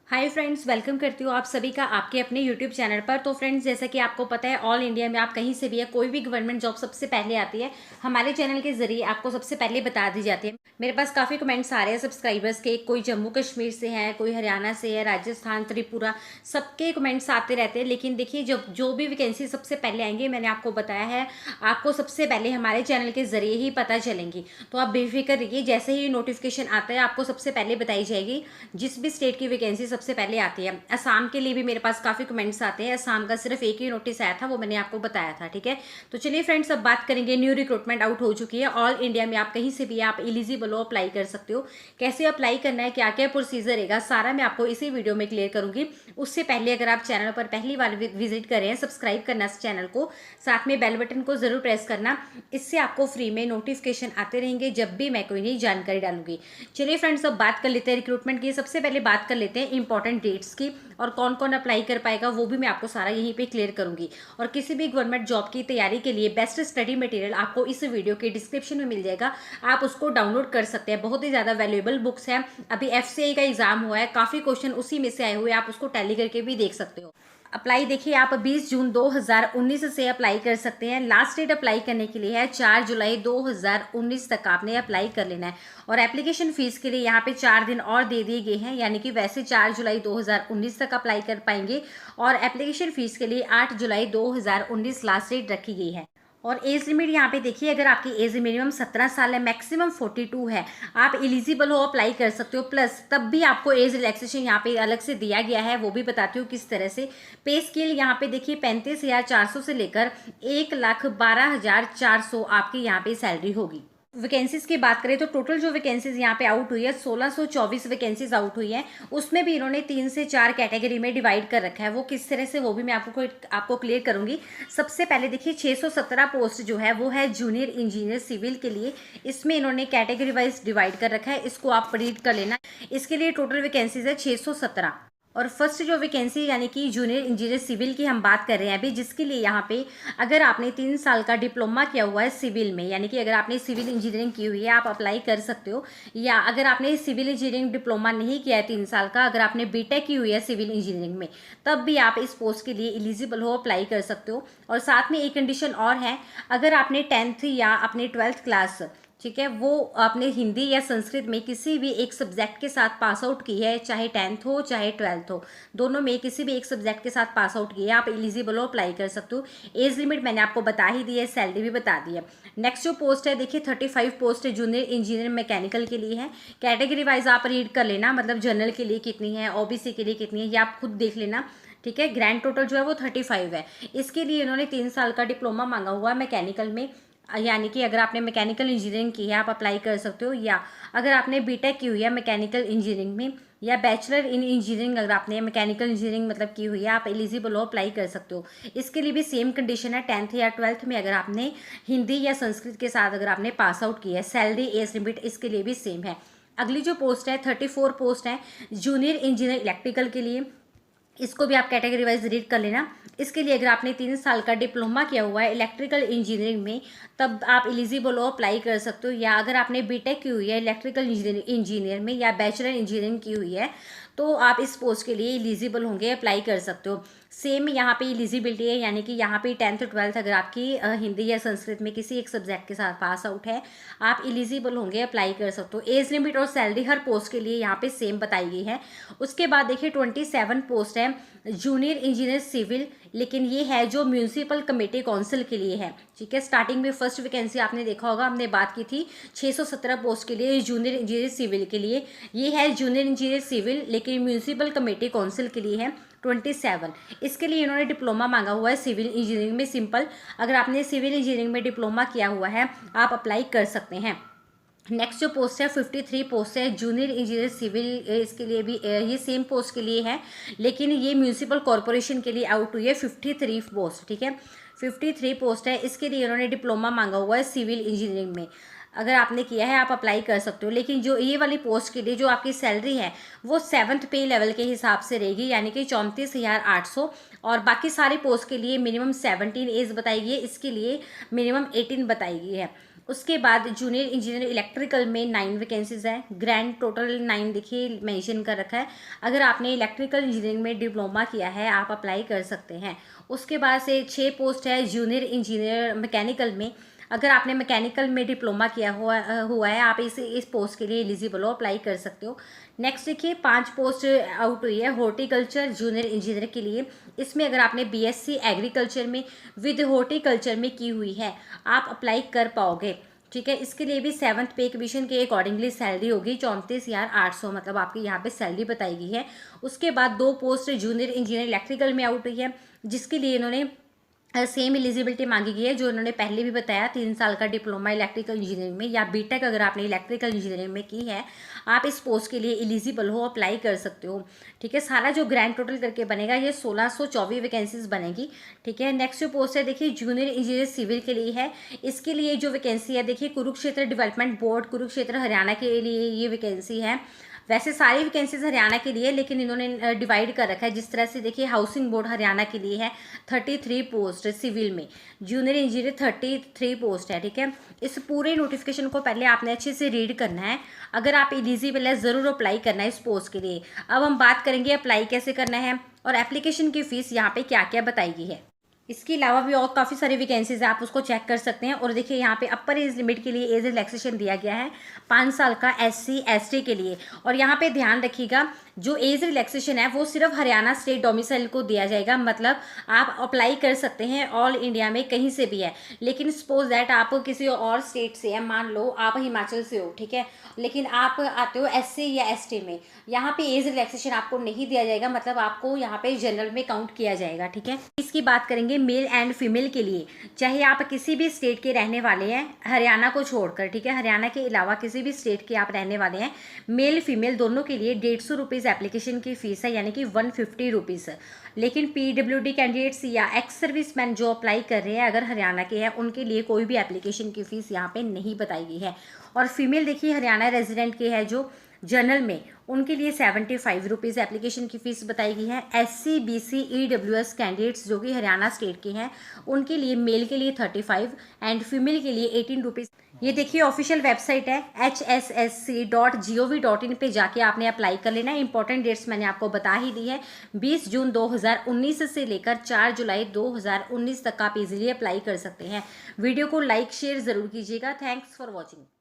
Hi friends, welcome करती हूँ आप सभी का आपके अपने यूट्यूब चैनल पर। तो फ्रेंड्स, जैसा कि आपको पता है, ऑल इंडिया में आप कहीं से भी है, कोई भी गवर्नमेंट जॉब सबसे पहले आती है हमारे चैनल के जरिए आपको सबसे पहले बता दी जाती है। मेरे पास काफ़ी कमेंट्स आ रहे हैं सब्सक्राइबर्स के, कोई जम्मू कश्मीर से है, कोई हरियाणा से है, राजस्थान, त्रिपुरा, सबके कमेंट्स आते रहते हैं। लेकिन देखिए, जब जो भी वैकेंसी सबसे पहले आएंगे, मैंने आपको बताया है, आपको सबसे पहले हमारे चैनल के जरिए ही पता चलेंगी। तो आप बेफिक्र रहिए, जैसे ही नोटिफिकेशन आता है आपको सबसे पहले बताई जाएगी। जिस भी स्टेट की वैकेंसी सबसे पहले आती है, असम के लिए भी मेरे पास काफ़ी कमेंट्स आते हैं। असम का सिर्फ एक ही नोटिस आया था, वो मैंने आपको बताया था। ठीक है, तो चलिए फ्रेंड्स, अब बात करेंगे। न्यू रिक्रूटमेंट आउट हो चुकी है ऑल इंडिया में, आप कहीं से भी आप एलिजिबल हो, अप्लाई कर सकते हो। कैसे अप्लाई करना है, क्या क्या प्रोसीजर रहेगा, सारा मैं आपको इसी वीडियो में क्लियर करूंगी। उससे पहले अगर आप चैनल पर पहली बार विजिट कर रहे हैं, सब्सक्राइब करना इस चैनल को, साथ में बेल बटन को जरूर प्रेस करना। इससे आपको फ्री में नोटिफिकेशन आते रहेंगे जब भी मैं कोई नई जानकारी डालूंगी। चलिए फ्रेंड्स, अब बात कर लेते हैं रिक्रूटमेंट की। सबसे पहले बात कर लेते हैं इंपॉर्टेंट डेट्स की, और कौन कौन अप्लाई कर पाएगा वो भी मैं आपको सारा यहीं पे क्लियर करूंगी। और किसी भी गवर्नमेंट जॉब की तैयारी के लिए बेस्ट स्टडी मटेरियल आपको इस वीडियो के डिस्क्रिप्शन में मिल जाएगा, आप उसको डाउनलोड कर सकते हैं। बहुत ही ज़्यादा वैल्यूएबल बुक्स है। अभी एफसीआई का एग्जाम हुआ है, काफ़ी क्वेश्चन उसी में से आए हुए, आप उसको टैली करके भी देख सकते हो। अप्लाई देखिए, आप 20 जून 2019 से अप्लाई कर सकते हैं। लास्ट डेट अप्लाई करने के लिए है 4 जुलाई 2019 तक आपने अप्लाई कर लेना है। और एप्लीकेशन फीस के लिए यहाँ पे 4 दिन और दे दिए गए हैं, यानी कि वैसे 4 जुलाई 2019 तक अप्लाई कर पाएंगे, और एप्लीकेशन फीस के लिए 8 जुलाई 2019 लास्ट डेट रखी गई है। और एज लिमिट यहाँ पे देखिए, अगर आपकी एज मिनिमम 17 साल है, मैक्सिमम 42 है, आप एलिजिबल हो, अप्लाई कर सकते हो। प्लस तब भी आपको एज रिलैक्सेशन यहाँ पे अलग से दिया गया है, वो भी बताती हूँ किस तरह से। पे स्केल यहाँ पे देखिए 35,400 से लेकर 1,12,400 आपकी यहाँ पे सैलरी होगी। वैकेंसीज की बात करें तो टोटल जो वैकेंसीज यहाँ पे आउट हुई है, 1624 वैकेंसीज आउट हुई है। उसमें भी इन्होंने 3 से 4 कैटेगरी में डिवाइड कर रखा है। वो किस तरह से, वो भी मैं आपको क्लियर करूंगी। सबसे पहले देखिए, 617 पोस्ट जो है वो है जूनियर इंजीनियर सिविल के लिए। इसमें इन्होंने कैटेगरी वाइज डिवाइड कर रखा है, इसको आप रीड कर लेना। इसके लिए टोटल वैकेंसीज है 617। और फर्स्ट जो वैकेंसी यानी कि जूनियर इंजीनियर सिविल की हम बात कर रहे हैं अभी, जिसके लिए यहाँ पे अगर आपने 3 साल का डिप्लोमा किया हुआ है सिविल में, यानी कि अगर आपने सिविल इंजीनियरिंग की हुई है आप अप्लाई कर सकते हो। या अगर आपने सिविल इंजीनियरिंग डिप्लोमा नहीं किया है 3 साल का, अगर आपने बीटेक की हुई है सिविल इंजीनियरिंग में, तब भी आप इस पोस्ट के लिए एलिजिबल हो, अप्लाई कर सकते हो। और साथ में एक कंडीशन और है, अगर आपने 10th या अपने 12th क्लास, ठीक है, वो आपने हिंदी या संस्कृत में किसी भी एक सब्जेक्ट के साथ पास आउट की है, चाहे 10th हो चाहे 12th हो, दोनों में किसी भी एक सब्जेक्ट के साथ पास आउट की है, आप एलिजिबल हो, अप्लाई कर सकते हो। एज लिमिट मैंने आपको बता ही दी है, सैलरी भी बता दी है। नेक्स्ट जो पोस्ट है देखिए, 35 पोस्ट है जूनियर इंजीनियर मैकेनिकल के लिए है। कैटेगरी वाइज आप रीड कर लेना, मतलब जनरल के लिए कितनी है, ओबीसी के लिए कितनी है, ये आप खुद देख लेना। ठीक है, ग्रैंड टोटल जो है वो 35 है। इसके लिए इन्होंने 3 साल का डिप्लोमा मांगा हुआ है मैकेनिकल में, यानी कि अगर आपने मैकेनिकल इंजीनियरिंग की है आप अप्लाई कर सकते हो। या अगर आपने बीटेक की हुई है मैकेनिकल इंजीनियरिंग में, या बैचलर इन इंजीनियरिंग अगर आपने मैकेनिकल इंजीनियरिंग मतलब की हुई है, आप एलिजिबल हो, अप्लाई कर सकते हो। इसके लिए भी सेम कंडीशन है, 10th या 12th में अगर आपने हिंदी या संस्कृत के साथ अगर आपने पास आउट किया है। सैलरी एज लिमिट इसके लिए भी सेम है। अगली जो पोस्ट है 34 पोस्ट है जूनियर इंजीनियर इलेक्ट्रिकल के लिए। इसको भी आप कैटेगरी वाइज रीड कर लेना। इसके लिए अगर आपने 3 साल का डिप्लोमा किया हुआ है इलेक्ट्रिकल इंजीनियरिंग में, तब आप एलिजिबल हो, अप्लाई कर सकते हो। या अगर आपने बीटेक की हुई है इलेक्ट्रिकल इंजीनियर में, या बैचलर इंजीनियरिंग की हुई है, तो आप इस पोस्ट के लिए एलिजिबल होंगे, अप्लाई कर सकते हो। सेम यहाँ पे एलिजिबिलिटी है, यानी कि यहाँ पे 10th 12th अगर आपकी हिंदी या संस्कृत में किसी एक सब्जेक्ट के साथ पास आउट है, आप एलिजिबल होंगे, अप्लाई कर सकते हो। एज लिमिट और सैलरी हर पोस्ट के लिए यहाँ पे सेम बताई गई है। उसके बाद देखिए 27 पोस्ट है जूनियर इंजीनियर सिविल, लेकिन ये है जो म्यूनसिपल कमेटी काउंसिल के लिए है। ठीक है, स्टार्टिंग में फर्स्ट वैकेंसी आपने देखा होगा, हमने बात की थी 617 पोस्ट के लिए जूनियर इंजीनियर सिविल के लिए। ये है जूनियर इंजीनियर सिविल, लेकिन म्यूनसिपल कमेटी काउंसिल के लिए है 27। इसके लिए इन्होंने डिप्लोमा मांगा हुआ है सिविल इंजीनियरिंग में, सिंपल। अगर आपने सिविल इंजीनियरिंग में डिप्लोमा किया हुआ है आप अप्लाई कर सकते हैं। नेक्स्ट जो पोस्ट है 53 पोस्ट है जूनियर इंजीनियर सिविल, इसके लिए भी ये सेम पोस्ट के लिए है, लेकिन ये म्यूनिसिपल कॉरपोरेशन के लिए आउट हुई है 53 पोस्ट। ठीक है, 53 पोस्ट है। इसके लिए उन्होंने डिप्लोमा मांगा हुआ है सिविल इंजीनियरिंग में। अगर आपने किया है आप अप्लाई कर सकते हो। लेकिन जो ये वाली पोस्ट के लिए जो आपकी सैलरी है वो 7th पे लेवल के हिसाब से रहेगी, यानी कि 34,800। और बाकी सारी पोस्ट के लिए मिनिमम 17 एज बताई गई है, इसके लिए मिनिमम 18 बताई गई है। उसके बाद जूनियर इंजीनियर इलेक्ट्रिकल में 9 वैकेंसीज़ है, ग्रैंड टोटल 9 देखिए मेंशन कर रखा है। अगर आपने इलेक्ट्रिकल इंजीनियरिंग में डिप्लोमा किया है आप अप्लाई कर सकते हैं। उसके बाद से 6 पोस्ट है जूनियर इंजीनियर मैकेनिकल में। अगर आपने मैकेनिकल में डिप्लोमा किया हुआ है आप इस पोस्ट के लिए एलिजिबल हो, अप्लाई कर सकते हो। नेक्स्ट देखिए 5 पोस्ट आउट हुई है हॉर्टिकल्चर जूनियर इंजीनियर के लिए। इसमें अगर आपने बीएससी एग्रीकल्चर में विद हॉर्टिकल्चर में की हुई है आप अप्लाई कर पाओगे, ठीक है। इसके लिए भी 7th पे कमीशन के अकॉर्डिंगली सैलरी होगी 34,800, मतलब आपकी यहाँ पे सैलरी बताई गई है। उसके बाद 2 पोस्ट जूनियर इंजीनियर इलेक्ट्रिकल में आउट हुई है, जिसके लिए इन्होंने सेम एलिजिबिलिटी मांगी गई है जो इन्होंने पहले भी बताया, 3 साल का डिप्लोमा इलेक्ट्रिकल इंजीनियरिंग में या बीटेक अगर आपने इलेक्ट्रिकल इंजीनियरिंग में की है आप इस पोस्ट के लिए एलिजिबल हो, अप्लाई कर सकते हो, ठीक है। सारा जो ग्रैंड टोटल करके बनेगा ये 1624 वैकेंसीज बनेगी, ठीक है। नेक्स्ट जो पोस्ट है देखिए जूनियर इंजीनियर सिविल के लिए है। इसके लिए जो वैकेंसी है देखिए कुरुक्षेत्र डेवलपमेंट बोर्ड कुरुक्षेत्र हरियाणा के लिए ये वैकेंसी है। वैसे सारी वैकेंसीज हरियाणा के लिए, लेकिन इन्होंने डिवाइड कर रखा है जिस तरह से देखिए हाउसिंग बोर्ड हरियाणा के लिए है 33 पोस्ट सिविल में, जूनियर इंजीनियर 33 पोस्ट है, ठीक है। इस पूरे नोटिफिकेशन को पहले आपने अच्छे से रीड करना है। अगर आप एलिजिबल है ज़रूर अप्लाई करना है इस पोस्ट के लिए। अब हम बात करेंगे अप्लाई कैसे करना है और एप्लीकेशन की फ़ीस यहाँ पे क्या क्या बताई गई है। इसके अलावा भी और काफ़ी सारी वैकेंसीज है, आप उसको चेक कर सकते हैं। और देखिए यहाँ पे अपर एज लिमिट के लिए एज रिलैक्सेशन दिया गया है 5 साल का SC ST के लिए। और यहाँ पे ध्यान रखिएगा जो एज रिलैक्सेशन है वो सिर्फ हरियाणा स्टेट डोमिसाइल को दिया जाएगा, मतलब आप अप्लाई कर सकते हैं ऑल इंडिया में कहीं से भी है। लेकिन सपोज दैट आप किसी और स्टेट से है, मान लो आप हिमाचल से हो, ठीक है, लेकिन आप आते हो SC या ST में, यहाँ पे एज रिलैक्सेशन आपको नहीं दिया जाएगा, मतलब आपको यहाँ पे जनरल में काउंट किया जाएगा, ठीक है। इसकी बात करेंगे मेल एंड फीमेल के लिए, चाहे आप किसी भी स्टेट के रहने वाले हैं हरियाणा को छोड़कर, ठीक है, हरियाणा के अलावा किसी भी स्टेट के आप रहने वाले हैं, मेल फीमेल दोनों के लिए 150 रुपीज़ एप्लीकेशन की फ़ीस है, यानी कि 150 रुपीज़। लेकिन PWD कैंडिडेट्स या एक्स सर्विसमैन जो अप्लाई कर रहे हैं अगर हरियाणा के हैं उनके लिए कोई भी एप्लीकेशन की फ़ीस यहाँ पे नहीं बताई गई है। और फीमेल देखिए हरियाणा रेजिडेंट के है जो जनरल में, उनके लिए 75 रुपीज़ एप्लीकेशन की फ़ीस बताई गई है। SC BC EWS कैंडिडेट्स जो कि हरियाणा स्टेट के हैं उनके लिए मेल के लिए 35 एंड फीमेल के लिए 18 रुपीज़। ये देखिए ऑफिशियल वेबसाइट है hssc.gov.in पे जाके आपने अप्लाई कर लेना है। इंपॉर्टेंट डेट्स मैंने आपको बता ही दी है, 20 जून 2019 से लेकर 4 जुलाई 2019 तक आप इजीली अप्लाई कर सकते हैं। वीडियो को लाइक शेयर ज़रूर कीजिएगा। Thanks for watching.